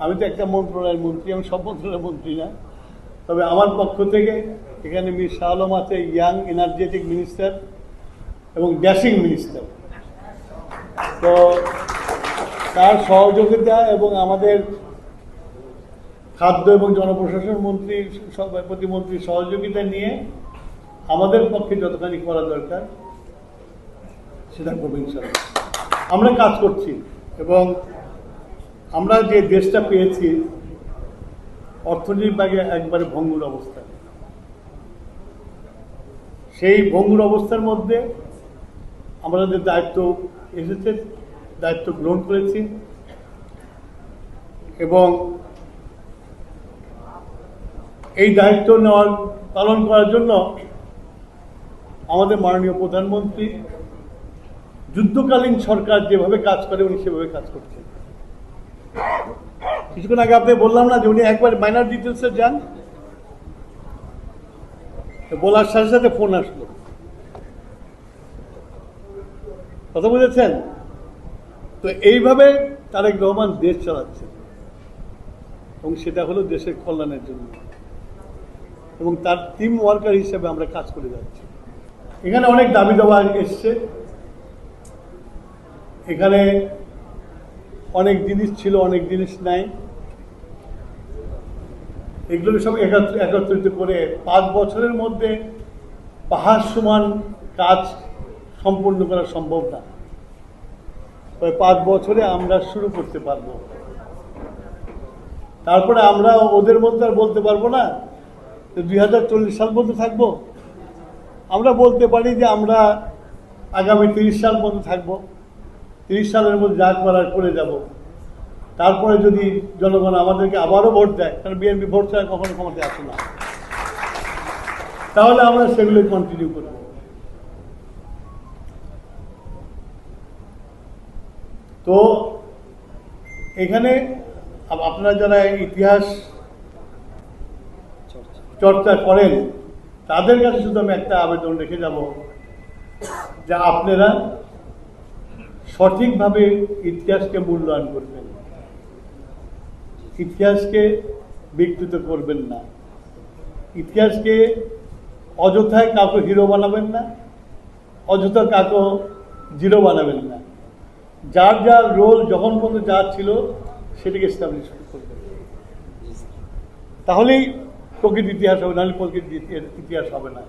আমি তো একটা মন্ত্রণালয়ের মন্ত্রী, আমি সব মন্ত্রণালয়ের মন্ত্রী না। তবে আমার পক্ষ থেকে এখানে মির শাহ আলম আছে, ইয়াং এনার্জেটিক মিনিস্টার এবং ড্যাশিং মিনিস্টার। তো তার সহযোগিতা এবং আমাদের খাদ্য এবং জনপ্রশাসন মন্ত্রী প্রতিমন্ত্রীর সহযোগিতা নিয়ে আমাদের পক্ষে যতখানি করা দরকার সেটা করবো ইনশাআল্লাহ। আমরা কাজ করছি এবং আমরা যে দেশটা পেয়েছি অর্থনৈতিক ভাগে একবারে ভঙ্গুর অবস্থা। সেই ভঙ্গুর অবস্থার মধ্যে আমাদের দায়িত্ব এসেছে, দায়িত্ব গ্রহণ করেছি এবং এই দায়িত্ব পালন করার জন্য আমাদের মাননীয় প্রধানমন্ত্রী যুদ্ধকালীন সরকার যেভাবে কাজ করে উনি সেভাবে কাজ করছেন। কিছুক্ষণ আগে আপনি বললাম না যে উনি একবার মাইনর ডিটেলসে যান, বলার সাথে সাথে ফোন আসলো। কথা বুঝেছেন? তো এইভাবে তারেক রহমান দেশ চালাচ্ছে এবং সেটা হলো দেশের কল্যাণের জন্য এবং তার টিম ওয়ার্কার হিসেবে আমরা কাজ করে যাচ্ছি। এখানে অনেক দাবি দাবা এসছে, এখানে অনেক জিনিস ছিল, অনেক জিনিস নাই। এগুলো সব একত্রিত করে 5 বছরের মধ্যে পাহাড় সমান কাজ সম্পূর্ণ করা সম্ভব না। তবে 5 বছরে আমরা শুরু করতে পারবো। তারপরে আমরা ওদের মধ্যে আর বলতে পারবো না 2040 সাল পর্যন্ত থাকবো। আমরা বলতে পারি যে আমরা আগামী 30 সাল পর্যন্ত থাকবো, 30 সালের মধ্যে যা করার করে যাব। তারপরে যদি জনগণ আমাদেরকে আবারও ভোট দেয়, কারণ বিএনপি ভোট ছাড়া কখনো ক্ষমতায় আসে না, তাহলে আমরা সেগুলো কন্টিনিউ করব। তো এখানে আপনারা যারা ইতিহাস চর্চা করেন তাদের কাছে শুধু আমি একটা আবেদন রেখে যাব যে আপনারা সঠিকভাবে ইতিহাসকে মূল্যায়ন করবেন, ইতিহাসকে বিকৃত করবেন না, ইতিহাসকে অযথায় কাউকে হিরো বানাবেন না, অযথা কাউকে জিরো বানাবেন না। যার যার রোল যখন পর্যন্ত যা ছিল সেটাকে এস্টাবলিশ করবেন, তাহলেই প্রকৃত ইতিহাস হবে, নাহলে প্রকৃত ইতিহাস হবে না।